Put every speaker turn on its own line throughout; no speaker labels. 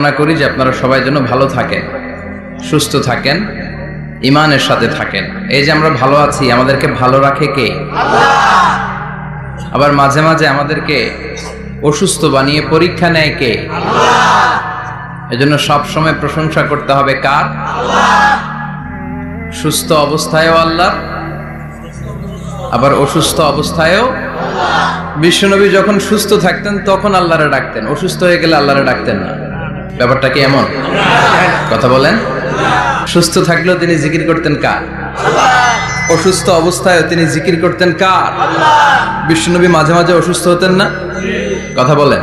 কামনা করি যে আপনারা সবাই যেন ভালো থাকেন, সুস্থ থাকেন, ঈমানের সাথে থাকেন। এই যে আমরা ভালো আছি, আমাদেরকে ভালো রাখে কে? আল্লাহ। আবার মাঝে মাঝে আমাদেরকে অসুস্থ বানিয়ে পরীক্ষা নেয় কে? আল্লাহ। এজন্য সব সময় প্রশংসা করতে হবে কার? আল্লাহ। সুস্থ অবস্থায়ও আল্লাহ, আবার অসুস্থ অবস্থায়ও আল্লাহ। বিশ্বনবী যখন সুস্থ থাকতেন তখন আল্লাহরে ডাকতেন, অসুস্থ হয়ে গেলে আল্লাহরে ডাকতেন না। ব্যাপারটা কি এমন? কথা বলেন। সুস্থ থাকলেও তিনি জিকির করতেন কার? আল্লাহ। অসুস্থ অবস্থায়ও তিনি জিকির করতেন কার? আল্লাহ। বিশ্বনবী মাঝে মাঝে অসুস্থ হতেন না? কথা বলেন।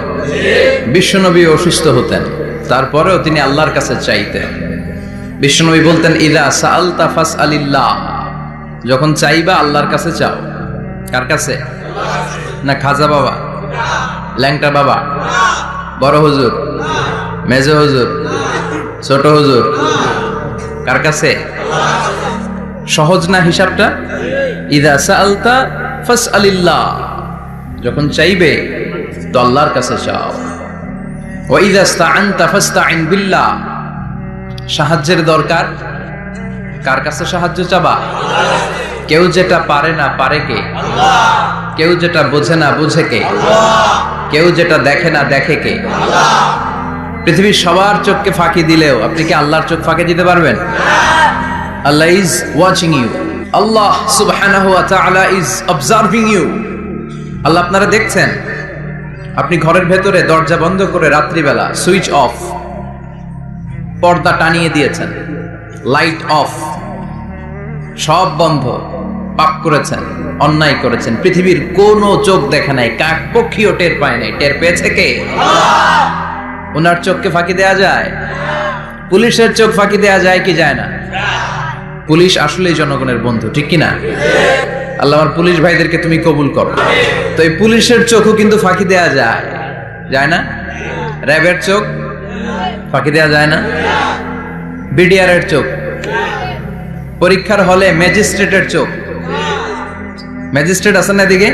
বিশ্বনবী অসুস্থ হতেন, তারপরেও তিনি আল্লাহর কাছে চাইতেন। বিশ্বনবী বলতেন, ইযা সাআলতা ফাসআলিল্লাহ, যখন চাইবা আল্লাহর কাছে চাও। কার কাছে? না খাজা বাবা, ল্যাংটা বাবা, বড় হুজুর, মেজো হুজুর, ছোট হুজুর, কার কাছে? সহজ না হিসাবটা? ইযা সাআলতা ফাসআলিল্লাহ, যখন চাইবে তো আল্লাহর কাছে চাও। ওয়া ইযা ইসতাআনতা ফাসতাইন বিল্লাহ, সাহায্যের দরকার কার কাছে সাহায্য চাবা? কেউ যেটা পারে না পারে কে? আল্লাহ। কেউ যেটা বোঝে না বুঝে কে? আল্লাহ। কেউ যেটা দেখে না দেখে কে? আল্লাহ। পৃথিবীর সবার চোখকে ফাঁকি দিলেও আপনি কি আল্লাহর চোখ ফাঁকি দিতে পারবেন? আল্লাহ ইজ ওয়াচিং ইউ, আল্লাহ সুবহানাহু ওয়া তাআলা ইজ অবজার্ভিং ইউ। আল্লাহ আপনারা দেখছেন। আপনি ঘরের ভেতরে দরজা বন্ধ করে রাত্রিবেলা সুইচ অফ, পর্দা টানিয়ে দিয়েছেন, লাইট অফ, সব বন্ধ, পাপ করেছেন, অন্যায় করেছেন, পৃথিবীর কোনো চোখ দেখে নাই, কাক পক্ষীও টের পায় নাই। টের পেয়েছে কে? আল্লাহ। ওনার চোখকে ফাঁকি দেয়া যায়? পুলিশের চোখ ফাঁকি দেয়া যায় কি যায় না? পুলিশ আসলেই জনগণের বন্ধু, ঠিক কিনা? আল্লাহ আমার পুলিশ ভাইদেরকে তুমি কবুল করো। তো এই পুলিশের চোখও কিন্তু ফাঁকি দেয়া যায়, যায় না? র্যাবের চোখ ফাঁকি দেয়া যায় না? বিডিআরের চোখ, পরীক্ষার হলে ম্যাজিস্ট্রেটের চোখ, ম্যাজিস্ট্রেট আছেন না এদিকে?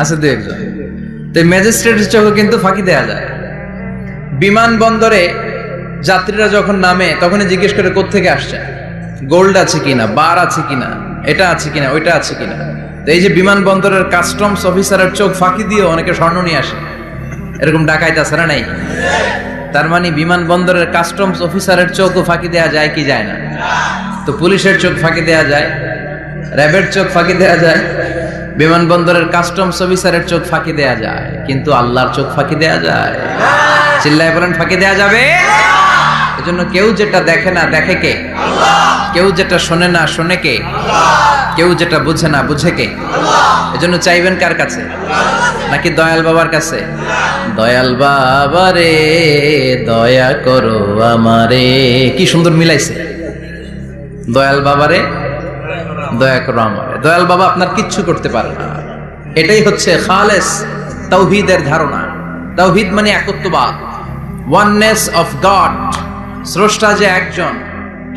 আছে দু একজন। তো ম্যাজিস্ট্রেটের চোখও কিন্তু ফাঁকি দেয়া যায়। বিমানবন্দরে যাত্রীরা যখন নামে তখনই জিজ্ঞেস করে কোত্থেকে আসছে, গোল্ড আছে কিনা, বার আছে কিনা, এটা আছে কিনা, ওইটা আছে কিনা। তো এই যে বিমানবন্দরের কাস্টমস অফিসারের চোখ ফাঁকি দিয়ে অনেকে স্বর্ণ নিয়ে আসে, এরকম ডাকাইত আছে না নাই? তার মানে বিমানবন্দরের কাস্টমস অফিসারের চোখও ফাঁকি দেয়া যায় কি যায় না? তো পুলিশের চোখ ফাঁকি দেয়া যায়, র্যাবের চোখ ফাঁকি দেয়া যায়, বিমানবন্দরের কাস্টমস অফিসারের চোখ ফাঁকি দেয়া যায়, কিন্তু আল্লাহর চোখ ফাঁকি দেয়া যায়? চিল্লায় বলেন ফাঁকি দেয়া যাবে? এজন্য কেউ যেটা দেখে না দেখে কে? আল্লাহ। কেউ যেটা শোনে না শোনে কে? আল্লাহ। কেউ যেটা বুঝে না বুঝে কে? আল্লাহ। এজন্য চাইবেন কার কাছে? নাকি দয়াল বাবার কাছে? দয়াল বাবা রে দয়া করো আমারে, কি সুন্দর মিলাইছে। দয়াল বাবারে দয়া করো আমারে। দয়াল বাবা আপনার কিচ্ছু করতে পারে না। এটাই হচ্ছে খালেস তাওহীদের ধারণা। তাওহীদ মানে একত্ববাদ, ওয়াননেস অফ গড। স্রষ্টা যে একজন,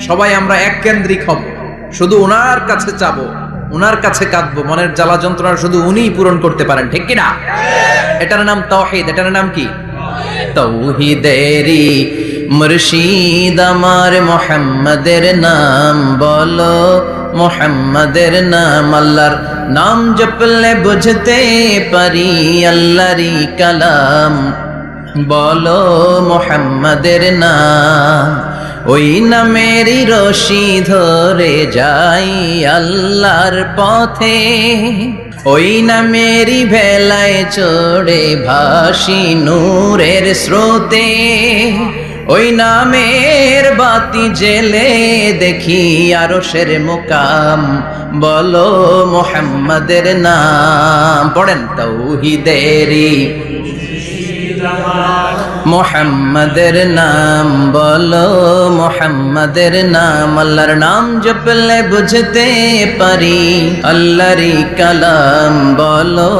সবাই আমরা এক কেন্দ্রিক হব, শুধু উনার কাছে চাবো, উনার কাছে কাঁদবো, মনের জ্বালা যন্ত্রণা শুধু উনিই পূরণ করতে পারেন, ঠিক কিনা? এটার নাম তাওহীদ। এটার নাম কি? তাওহীদেরই মুর্শিদ আমার মুহাম্মাদের নাম বলো, মুহাম্মাদের নাম। আল্লাহর নাম জপলে বুঝতে পারি আল্লাহরই কালাম, বলো মুহাম্মাদের নাম। ওই নামেরই রশি ধরে যাই আল্লাহর পথে, ওই নামেরই ভেলায় চড়ে ভাসি নূরের স্রোতে, ওই নামের বাতি জেলে দেখি আরশের মুকাম, বলো মুহাম্মাদের নাম। পড়েন তাওহীদেরই মুহাম্মাদের নাম বলো, মুহাম্মাদের নাম। আল্লাহর নাম জপলে বুঝতে পারি আল্লাহরই কালাম, বলো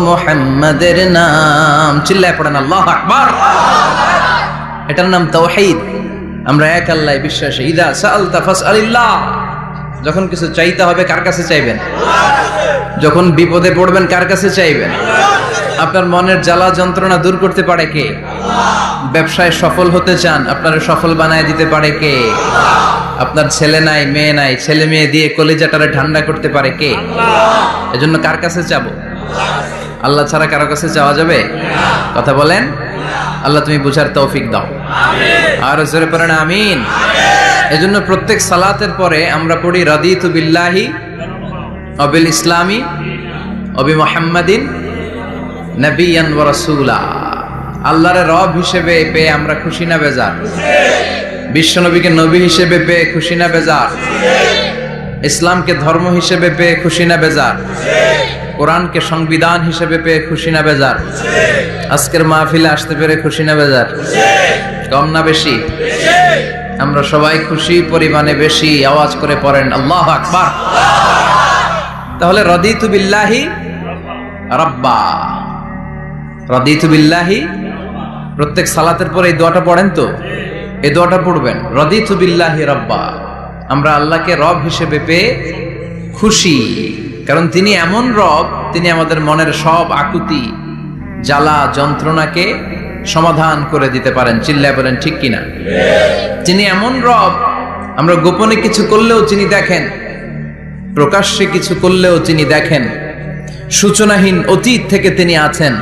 মুহাম্মাদের নাম। চিল্লায় পড়েন আল্লাহু আকবার। এটার নাম তাওহীদ। আমরা এক আল্লাহ বিশ্বাসী। ইযা সাআলতা ফাসআলিল্লাহ, যখন কিছু চাইতে হবে কার কাছে চাইবেন? যখন বিপদে পড়বেন কার কাছে চাইবেন? আপনার মনের জ্বালা যন্ত্রণা দূর করতে পারে কে? ব্যবসায় সফল হতে চান, আপনারা সফল বানায় দিতে পারে কে? আপনার ছেলে নাই, মেয়ে নাই, ছেলে মেয়ে দিয়ে কলিজাটারে ঠান্ডা করতে পারে কে? এজন্য কার কাছে চাবো? আল্লাহ ছাড়া কারো কাছে চাওয়া যাবে? কথা বলেন। আল্লাহ তুমি বুঝার তৌফিক দাও, আর জোরে পড়েন আমিন। এজন্য প্রত্যেক সালাতের পরে আমরা পড়ি রাদিতু বিল্লাহি ওয়া বিল ইসলামি ওয়া বি মুহাম্মাদিন নবিয়ান ওয়া রাসূলা। আল্লাহর রব হিসেবে পেয়ে আমরা খুশি না বেজার? বিশ্বনবীকে নবী হিসেবে পেয়ে খুশি না বেজার? ইসলামকে ধর্ম হিসেবে পেয়ে খুশি না বেজার? কোরআনকে সংবিধান হিসেবে পেয়ে খুশি না বেজার? আজকের মাহফিলে আসতে পেরে খুশি না বেজার? কম না বেশি? আমরা সবাই খুশি, পরিমাণে বেশি। আওয়াজ করে পড়েন আল্লাহু আকবার। তাহলে রাদিতু বিল্লাহি রাব্বা, রাদিতু বিল্লাহি। প্রত্যেক সালাতের পরে এই দোয়াটা পড়েন তো, এই দোয়াটা পড়বেন, রাদিতু বিল্লাহি রাব্বা। আমরা আল্লাহকে রব হিসেবে পেয়ে খুশি, কারণ তিনি এমন রব, তিনি আমাদের মনের সব আকুতি জ্বালা যন্ত্রণাকে সমাধান করে দিতে পারেন। চিল্লায় বলেন ঠিক কিনা? তিনি এমন রব, আমরা গোপনে কিছু করলেও তিনি দেখেন, প্রকাশ্যে কিছু করলেও তিনি দেখেন। সূচনাহীন অতীত থেকে তিনি আছেন,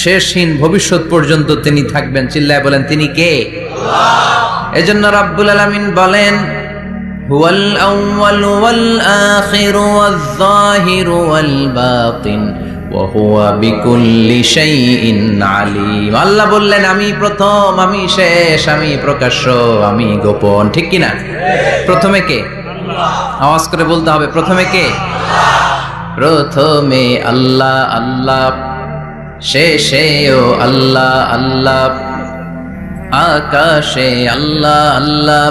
শেষহীন ভবিষ্যৎ পর্যন্ত তিনি থাকবেন। চিল্লায় বলেন তিনি কে? এজন্য রাব্বুল আলামিন বলেন হুয়াল আউয়ালু ওয়াল আখিরু ওয়াজ যাহিরু ওয়াল বাতিন ওয়া হুয়া বিকুল্লি শাইইন আলিম। আল্লাহ বললেন আমি প্রথম, আমি শেষ, আমি প্রকাশ্য, আমি গোপন। ঠিক কিনা? প্রথমে কে? আওয়াজ করে বলতে হবে, প্রথমে কে? প্রথমে আল্লাহ আল্লাহ, শেষেও আল্লাহ আল্লাহ, আকাশে আল্লাহ আল্লাহ,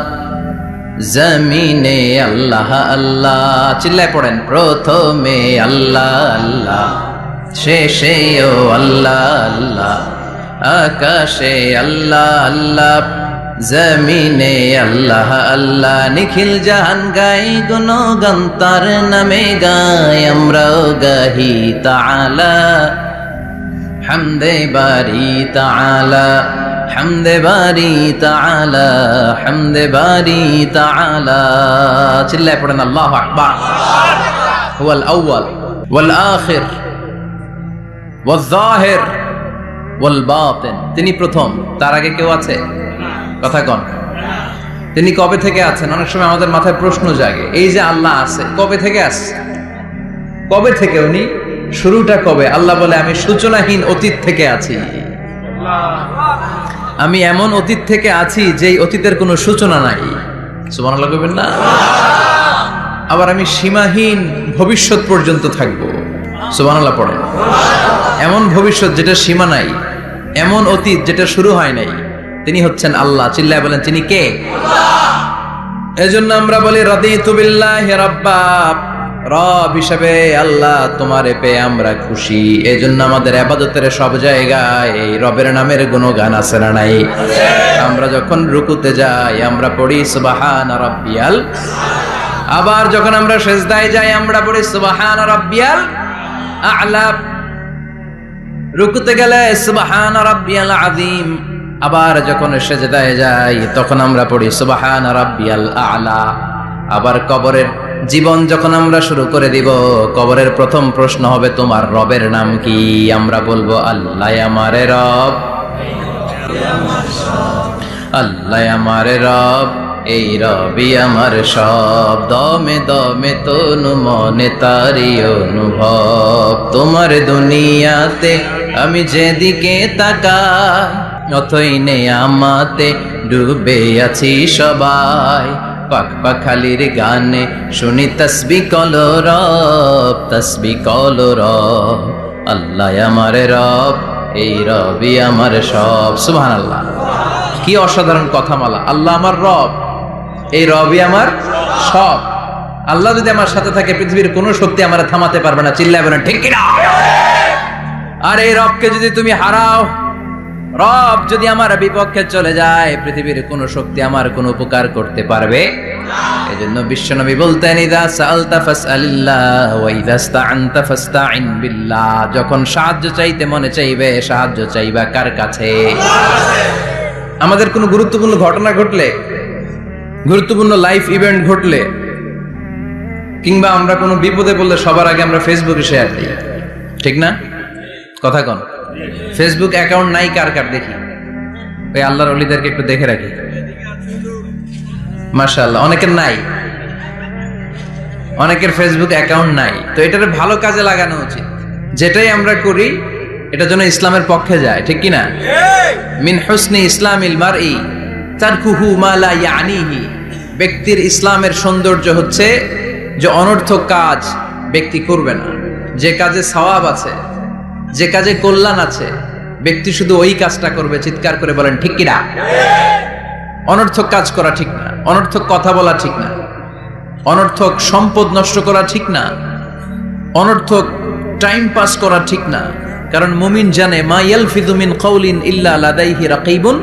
জমিনে আল্লাহ আল্লাহ। চিল্লায় পড়েন, প্রথমে আল্লাহ আল্লাহ, শেষেও আল্লাহ আল্লাহ, আকাশে আল্লাহ আল্লাহ, জমিনে আল্লাহ আল্লাহ। নিখিল জাহান গাই গুণগান তার নামে গাই, আমরাও গাহি তাআলা হামদে বারি তাআলা, হামদে বারি তাআলা, হামদে বারি তাআলা। চিল্লায় পড়েন আল্লাহু আকবার। হুয়াল আউয়াল ওয়াল আখির ওয়াজ যাহির ওয়াল বাতিন। তিনি প্রথম, তার আগে কেউ আছে? কথা কন। তিনি কবে থেকে আছেন? অনেক সময় আমাদের মাথায় প্রশ্ন জাগে, এই যে আল্লাহ আছে, কবে থেকে আছে? কবে থেকে উনি? শুরুটা কবে? আল্লাহ বলে আমি সূচনাহীন অতীত থেকে আছি। আমি এমন অতীত থেকে আছি যেই অতীতের কোনো সূচনা নাই। সুবহানাল্লাহ কইবেন না? আবার আমি সীমাহীন ভবিষ্যৎ পর্যন্ত থাকবো। সুবহানাল্লাহ পড়েন। এমন ভবিষ্যৎ যেটা সীমা নাই, এমন অতীত যেটা শুরু হয় নাই, তিনি হচ্ছেন আল্লাহ। চিল্লায় বলেন তিনি কে? এজন্য আমরা বলি রাদিতু বিল্লাহি রাব্বা, রব হিসেবে আল্লাহ তোমারে পেয়ে আমরা খুশি। এজন্য আমাদের ইবাদতের সব জায়গায় এই রবের নামের গুণগান আছে না নাই? আমরা যখন রুকুতে যাই আমরা পড়ি সুবহানা রাব্বিয়াল, আবার যখন আমরা সিজদায় যাই আমরা পড়ি সুবহানা রাব্বিয়াল আ'লা। রুকুতে গেলে সুবহানা রাব্বিয়াল আযীম, আবার যখন সিজদায় যাই তখন আমরা পড়ি সুবহানা রাব্বিয়াল আ'লা। আবার কবরের জীবন যখন আমরা শুরু করে দিব, কবরের প্রথম প্রশ্ন হবে তোমার রবের নাম কি? আমরা বলবো আল্লাহ আমারে রব, আল্লাহ আমারে রব, এই রবি আমার সব। দমে দমে তনু মনে তারি অনুভব, তোমার দুনিয়াতে আমি যেদিকে তাকাই অথই নেই আমাতে ডুবে আছি সবাই। পাক পাখালির গানে শুনি তসবিহ কলো রব, তসবিহ কলো রব, আল্লাহ আমার রব, এই রবি আমার সব। সুবহানাল্লাহ, কি অসাধারণ কথামালা। আল্লাহ আমার রব, এই রবি আমার সব। আল্লাহ যদি আমার সাথে থাকে পৃথিবীর কোনো শক্তি আমার থামাতে পারবে না। চিল্লাবে না ঠিক কিনা? আর এই রবকে যদি তুমি হারাও, রব যদি আমার বিপক্ষে চলে যায়, পৃথিবীর কোনো শক্তি আমার কোনো উপকার করতে পারবে এজন্য বিশ্বনবী বলতেন ইযা সাআলতা ফাসআলিল্লাহ ওয়া ইযা ইসতাআনতা ফাসতাইন বিল্লাহ। যখন সাহায্য চাইতে মনে চাইবে সাহায্য চাইবা কার কাছে? আমাদের কোনো গুরুত্বপূর্ণ ঘটনা ঘটলে, গুরুত্বপূর্ণ লাইফ ইভেন্ট ঘটলে, কিংবা আমরা কোনো বিপদে পড়লে সবার আগে আমরা ফেসবুকে শেয়ার দিই, ঠিক না? কথা কন। ফেসবুক অ্যাকাউন্ট নাই কার কার দেখি? ওই আল্লাহর ওলিদেরকে একটু দেখে রাখি। মাশাআল্লাহ, অনেকের নাই, অনেকের ফেসবুক অ্যাকাউন্ট নাই। তো এটারে ভালো কাজে লাগানো উচিত। যেটাই আমরা করি এটা যেন ইসলামের পক্ষে যায়, ঠিক কি না? মিন হুসনি ইসলামিল মারই তারকুহু মা লা ইয়ানিহি। ব্যক্তির ইসলামের সৌন্দর্য হচ্ছে যে অনর্থক কাজ ব্যক্তি করবে না। যে কাজে সওয়াব আছে, যে কাজে কল্যাণ আছে, ব্যক্তি শুধু ওই কাজটা করবে। চিৎকার করে বলেন ঠিক কিনা? অনর্থক কাজ করা ঠিক না, অনর্থক কথা বলা ঠিক না, অনর্থক সম্পদ নষ্ট করা ঠিক না, অনর্থক টাইম পাস করা ঠিক না। কারণ মুমিন জানে মা ইয়ালফিযু মিন কাউলিন ইল্লা লাদাইহি রাকিবুন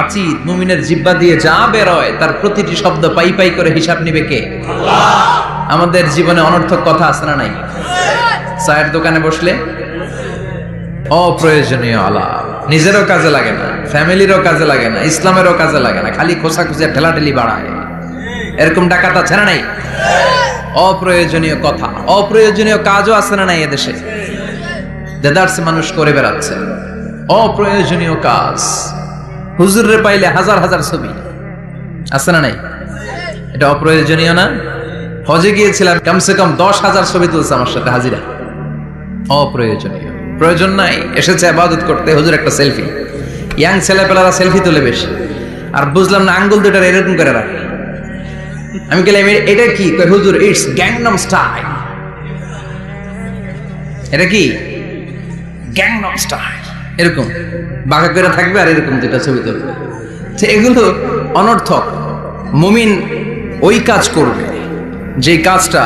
আতীদ। মুমিনের জিহ্বা দিয়ে যা বের হয় তার প্রতিটি শব্দ পাই পাই করে হিসাব নিবে কে? আল্লাহ। আমাদের জীবনে অনর্থক কথা আছে না নাই? চায়ের দোকানে বসলে অপ্রয়োজনীয় আলাপ, নিজেরও কাজে লাগে না, ফ্যামিলিরও কাজে লাগে না, ইসলামেরও কাজে লাগে না, খালি খোঁচাখুচি ঠেলাঠেলি বাড়ায়। এরকম ডাকাত আছে না নাই? অপ্রয়োজনীয় কথা, অপ্রয়োজনীয় কাজও আছে না নাই এদেশে? দেদারসে মানুষ করে বেড়াচ্ছে অপ্রয়োজনীয় কাজ। হুজুরে পাইলে হাজার হাজার ছবি আছে না নাই? এটা অপ্রয়োজনীয় না? হজে গিয়েছিলাম, কমসে কম 10,000 ছবি তুলছে আমার সাথে হাজিরা। অপ্রয়োজনীয়, প্রয়োজন নাই। এসেছে ইবাদত করতে, হুজুর একটা সেলফি। ইয়াং ছেলেপেলারা সেলফি তুলে বেশি। আর বুঝলাম না আঙ্গুল দুটো এরকম করে রাখে। আমি বললাম এটা কি? হুজুর ইটস গ্যাংনাম স্টাইল। এটা কি? Gangnam style. এরকম বাঁকা করে থাকবে আর এরকম দুটা ছবি তুলবে। এগুলো অনর্থক। মুমিন ওই কাজ করবে যে কাজটা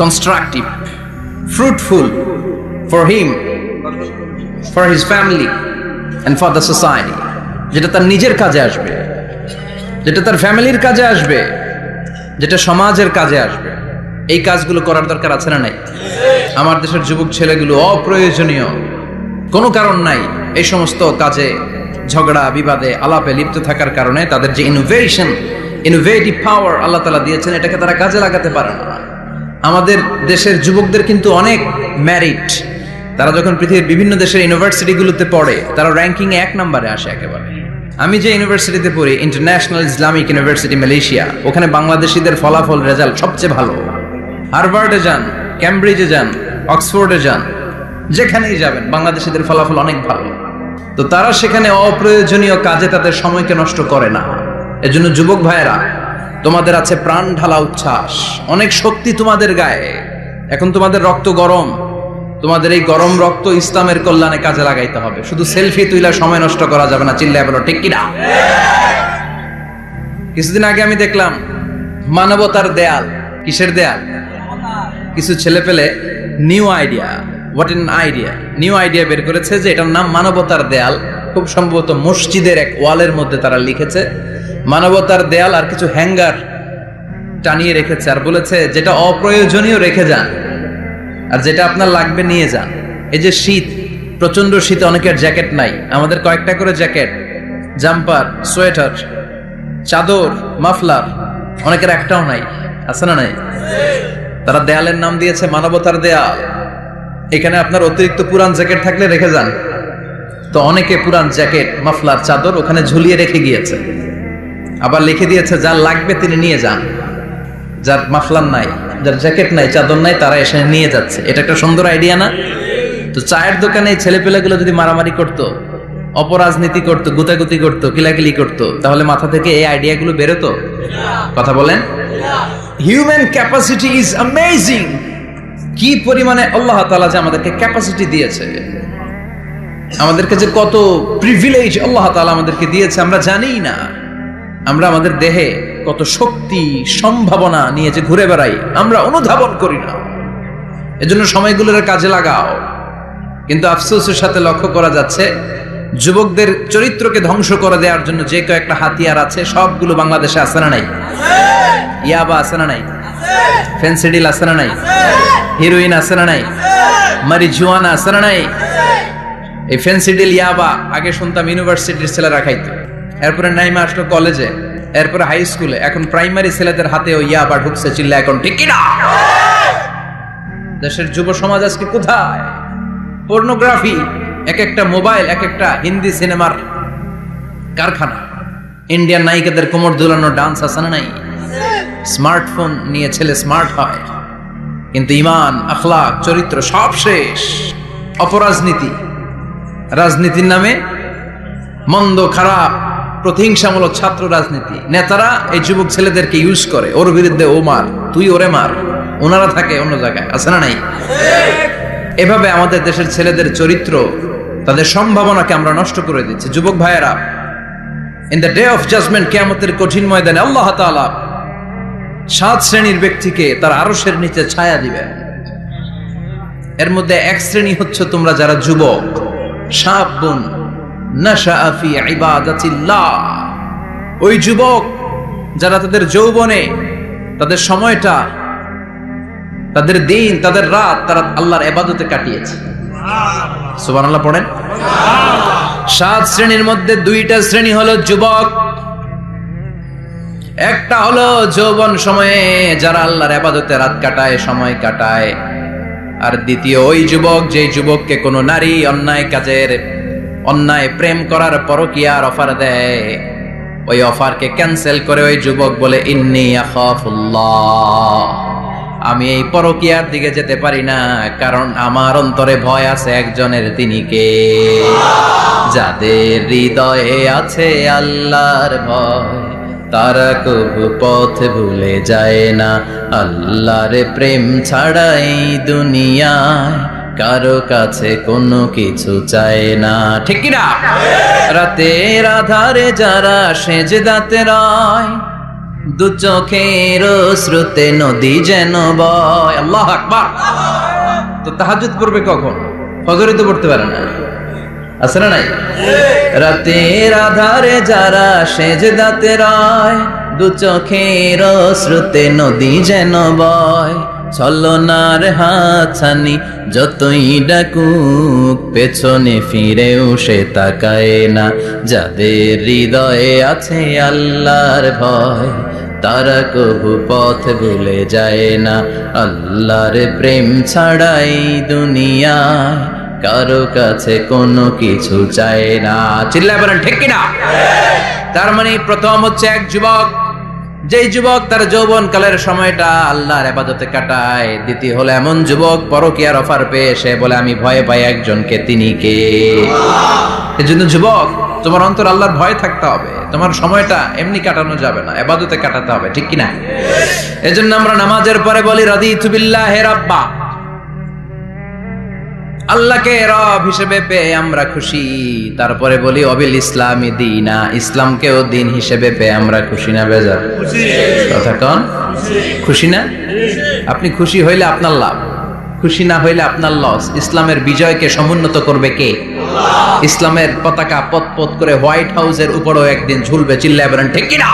constructive, fruitful for him, for his family and for the society. যেটা তার নিজের কাজে আসবে, যেটা তার ফ্যামিলির কাজে আসবে, যেটা সমাজের কাজে আসবে। এই কাজগুলো করার দরকার আছে না নাই? আমার দেশের যুবক ছেলেগুলো অপ্রয়োজনীয়, কোনো কারণ নাই এই সমস্ত কাজে ঝগড়া বিবাদে আলাপে লিপ্ত থাকার কারণে তাদের যে ইনোভেটিভ পাওয়ার আল্লাহ তাআলা দিয়েছেন এটাকে তারা কাজে লাগাতে পারে না। আমাদের দেশের যুবকদের কিন্তু অনেক ম্যারিট। তারা যখন পৃথিবীর বিভিন্ন দেশের ইউনিভার্সিটিগুলোতে পড়ে তারা র্যাঙ্কিং 1 নম্বরে আসে একেবারে। আমি যে ইউনিভার্সিটিতে পড়ি, ইন্টারন্যাশনাল ইসলামিক ইউনিভার্সিটি মালয়েশিয়া, ওখানে বাংলাদেশিদের ফলাফল রেজাল্ট সবচেয়ে ভালো। হার্ভার্ডে যান, ক্যামব্রিজে যান, অক্সফোর্ডে যান, যেখানেই যাবেন বাংলাদেশিদের ফলাফল অনেক ভালো। তো তারা সেখানে অপ্রয়োজনীয় কাজে তাদের সময়কে নষ্ট করে না। এজন্য যুবক ভাইয়েরা, তোমাদের আছে প্রাণ ঢালা উচ্ছ্বাস, অনেক শক্তি তোমাদের গায়ে। এখন তোমাদের রক্ত গরম, তোমাদের এই গরম রক্ত ইসলামের কল্যাণে কাজে লাগাইতে হবে। শুধু সেলফি তুইলা সময় নষ্ট করা যাবে না। চিল্লায় বলো ঠিক কিনা? কিছুদিন আগে আমি দেখলাম মানবতার দেয়াল। কিসের দেয়াল? কিছু ছেলে পেলে new idea, what an idea, new idea বের করেছে যে এটার নাম মানবতার দেয়াল। খুব সম্ভবত মসজিদের এক ওয়ালের মধ্যে তারা লিখেছে মানবতার দেয়াল, আর কিছু হ্যাঙ্গার টানিয়ে রেখেছে, আর বলেছে যেটা অপ্রয়োজনীয় রেখে যান, আর যেটা আপনার লাগবে নিয়ে যান। এই যে শীত, প্রচন্ড শীতে অনেকের জ্যাকেট নাই, আমাদের কয়েকটা করে জ্যাকেট, জাম্পার, সোয়েটার, চাদর, মাফলার, অনেকের একটাও নাই, আছে না নাই? তারা দেয়ালের নাম দিয়েছে মানবতার দেয়াল। এখানে আপনার অতিরিক্ত পুরান জ্যাকেট থাকলে রেখে যান। তো অনেকে পুরান জ্যাকেট, মাফলার, চাদর ওখানে ঝুলিয়ে রেখে গিয়েছে। আবার লিখে দিয়েছে যার লাগবে তিনি নিয়ে যান। যার মাফলার নাই, যার জ্যাকেট নাই, চাদর নাই, তারা এসে নিয়ে যাচ্ছে। এটা একটা সুন্দর আইডিয়া না? তো চায়ের দোকানে ছেলেপেলেগুলো যদি মারামারি করতো, অপরাজনীতি করতো, গুতাগুতি করতো, কিলাকিলি করতো, তাহলে মাথা থেকে এই আইডিয়াগুলো বেরোতো? কথা বলেন। Human capacity is amazing. কি পরিমাণে আল্লাহ তাআলা যে আমাদেরকে ক্যাপাসিটি দিয়েছে, আমাদেরকে যে কত প্রিভিলেজ আল্লাহ তাআলা আমাদেরকে দিয়েছে আমরা জানিই না। আমরা আমাদের দেহে কত শক্তি, সম্ভাবনা নিয়ে যে ঘুরে বেড়াই আমরা অনুধাবন করি না। এজন্য সময়গুলোর কাজে লাগাও। কিন্তু আফসোসের সাথে লক্ষ্য করা যাচ্ছে যুবকদের চরিত্রকে ধ্বংস করে দেওয়ার জন্য যে কয়েকটা হাতিয়ার আছে সবগুলো বাংলাদেশে আছে না নাই? ইয়াবা আছে না নাই? ফেন্সিডিল আছে না নাই? হিরোইন আছে না নাই? মারিজুয়ানা আছে না নাই? এই ফেন্সিডিল ইয়াবা আগে শুনতাম ইউনিভার্সিটির ছেলেরা খাইতো, এরপরে নাইমা আসলো কলেজে, এরপরে হাই স্কুলে, এখন প্রাইমারি ছেলেদের হাতেও ইয়াবা ঢুকছে। চিল্লা এখন ঠিক কিনা? দেশের যুব সমাজ আজকে কোথায়? পর্নোগ্রাফি, এক একটা মোবাইল এক একটা হিন্দি সিনেমার কারখানা। ইন্ডিয়ান নায়িকাদের কোমর দুলানো ডান্স আছে না নাই? স্মার্টফোন নিয়ে ছেলে স্মার্ট হয়, কিন্তু ইমান, আখলাক, চরিত্র সব শেষ। অপরাজনীতি, রাজনীতির নামে মন্দ খারাপ প্রতিহিংসামূলক ছাত্র রাজনীতি, নেতারা এই যুবক ছেলেদেরকে ইউজ করে, ওর বিরুদ্ধে ও মার, তুই ওরে মার, ওনারা থাকে অন্য জায়গায়, আছে না নাই? এভাবে আমাদের দেশের ছেলেদের চরিত্র, তাদের সম্ভাবনাকে আমরা নষ্ট করে দিচ্ছি। যুবক ভাইয়েরা, in the day of judgement, কিয়ামতের কঠিন ময়দানে আল্লাহ তাআলা 7 শ্রেণীর ব্যক্তিকে তার আরশের নিচে ছায়া দিবেন। এর মধ্যে এক শ্রেণী হচ্ছে তোমরা যারা যুবক, শাবুন নাশাআ ফি ইবাদাতিল্লাহ, ওই যুবক যারা তাদের যৌবনে, তাদের সময়টা, তাদের দিন, তাদের রাত তারা আল্লাহর ইবাদতে কাটিয়েছে। সুবহানাল্লাহ পড়েন। 7 শ্রেণীর মধ্যে 2টা শ্রেণী হলো যুবক। একটা হলো যৌবন সময়ে যারা আল্লাহর ইবাদতে রাত কাটায়, সময় কাটায়। আর দ্বিতীয় ওই যুবক, যে যুবককে কোনো নারী অন্যায় কাজের, অন্যায় প্রেম করার পরকীয়ার অফার দেয়, ওই অফারকে ক্যান্সেল করে ওই যুবক বলে ইন্নী আখাফুল্লাহ, আমি এই পরকীয়ার দিকে যেতে পারি না, কারণ আমার অন্তরে ভয় আছে একজনের, তিনি কে? যাদের হৃদয়ে আছে আল্লাহর ভয়, তারা কবু পথ ভুলে যায় না। আল্লাহর প্রেম ছাড়া এই দুনিয়ায় কারো কাছে কোনো কিছু চায় না, ঠিক কিনা? রাতের আধারে যারা সেজদাতে রয়, দু চোখের শ্রুতে নদী যেন বয়। আল্লাহু আকবার। তো তাহাজ্জুদ পড়বে কখন? ফজরে তো পড়তে পারে না, আছে না নাই? রাতের আধারে যারা সেজদাতে রয়, দু চোখের শ্রুতে নদী যেন বয়। ছলনার হাতছানি যতই ডাকুক, পেছনে ফিরেও সে তাকায় না। যাদের হৃদয়ে আছে আল্লাহর ভয়, তারা কবু পথ ভুলে যায় না। আল্লাহর প্রেম ছাড়াই দুনিয়ায় কারো কাছে কোনো কিছু চায় না। চিল্লায় বলেন ঠিক কিনা? তার মানে প্রথম হচ্ছে এক যুবক, যেই যুবক তার যৌবন কালের সময়টা আল্লাহর ইবাদতে কাটায়। দ্বিতীয় হলো এমন যুবক পরকীয়ার অফার পেয়ে সে বলে আমি ভয় পাই একজনকে, তিনি কে? এজন্য যুবক, তোমার অন্তর আল্লাহর ভয় থাকতে হবে, তোমার সময়টা এমনি কাটানো যাবে না, ইবাদতে কাটাতে হবে, ঠিক কিনা? এজন্য আমরা নামাজের পরে বলি রাদিতু বিল্লাহি রাব্বা, আল্লাহকে রব হিসেবে পেয়ে আমরা খুশি। তারপরে বলি অবিল ইসলামি দীনা, ইসলামকেও দিন হিসেবে পেয়ে আমরা খুশি না বেজার? কথা কন, খুশি না? আপনি খুশি হইলে আপনার লাভ, খুশি না হইলে আপনার লস। ইসলামের বিজয়কে সমুন্নত করবে কে? ইসলামের পতাকা পথ পথ করে হোয়াইট হাউসের উপরেও একদিন ঝুলবে। চিল্লায় বলেন ঠিক কিনা?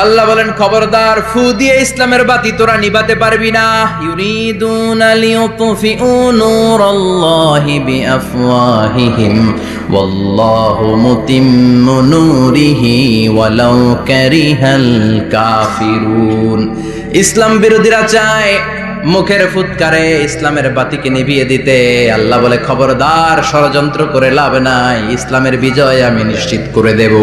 আল্লাহ বলেন খবরদার, ফু দিয়ে ইসলামের বাতি তোরা নিভাতে পারবি না। ইউরিদুনা লিয়ুতফিউ নূরাল্লাহি বিআফওয়াহিহিম ওয়াল্লাহু মুতিম্মু নূরিহি ওয়ালাউ কারিহাল কাফিরুন। ইসলাম বিরোধীরা চায় মুখের ফুৎকারে ইসলামের বাতিকে নিভিয়ে দিতে। আল্লাহ বলে খবরদার, ষড়যন্ত্র করে লাভ নাই, ইসলামের বিজয় আমি নিশ্চিত করে দেব।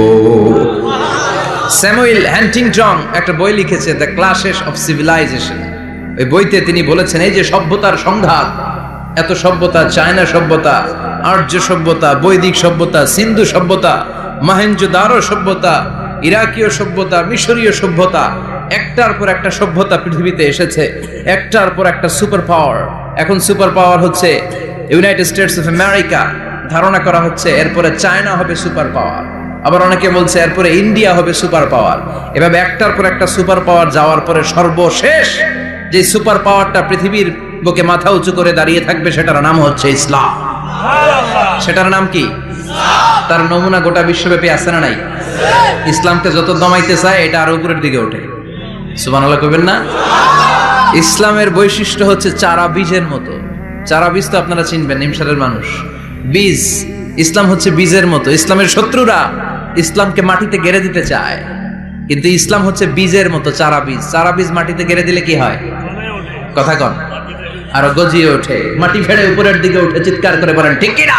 স্যামুয়েল হ্যান্টিংটন একটা বই লিখেছে, দ্য ক্লাশেস অফ সিভিলাইজেশন। ওই বইতে তিনি বলেছেন এই যে সভ্যতার সংঘাত, এত সভ্যতা, চায়না সভ্যতা, আর্য সভ্যতা, বৈদিক সভ্যতা, সিন্ধু সভ্যতা, মহেঞ্জোদারো সভ্যতা, ইরাকীয় সভ্যতা, মিশরীয় সভ্যতা, একটার পর একটা সভ্যতা পৃথিবীতে এসেছে, একটার পর একটা সুপার পাওয়ার। এখন সুপার পাওয়ার হচ্ছে ইউনাইটেড স্টেটস অফ আমেরিকা, ধারণা করা হচ্ছে এরপরে চায়না হবে সুপার পাওয়ার, আবার অনেকে বলছে এরপরে ইন্ডিয়া হবে সুপার পাওয়ার। এভাবে একটার পর একটা সুপার পাওয়ার যাওয়ার পরে সর্বশেষ যে সুপার পাওয়ারটা পৃথিবীর বুকে মাথা উঁচু করে দাঁড়িয়ে থাকবে, সেটার নাম হচ্ছে ইসলাম। সেটার নাম কি? তার নমুনা গোটা বিশ্বব্যাপী আছে না নাই? ইসলামকে যত দমাইতে চায় এটা আরো উপরের দিকে ওঠে। সুবহানাল্লাহ কইবেন না? ইসলামের বৈশিষ্ট্য হচ্ছে চারা বীজের মতো। চারা বীজ তো আপনারা চিনবেন, নিমসারের মানুষ। বীজ, ইসলাম হচ্ছে বীজের মতো। ইসলামের শত্রুরা ইসলামকে মাটিতে গেড়ে দিতে চায়, কিন্তু ইসলাম হচ্ছে বীজের মতো, চারা বীজ। চারা বীজ মাটিতে গেড়ে দিলে কি হয়? কথা কন, আরো গজিয়ে ওঠে, মাটি ফেড়ে উপরের দিকে উঠে চিৎকার করে বলেন ঠিক কিনা?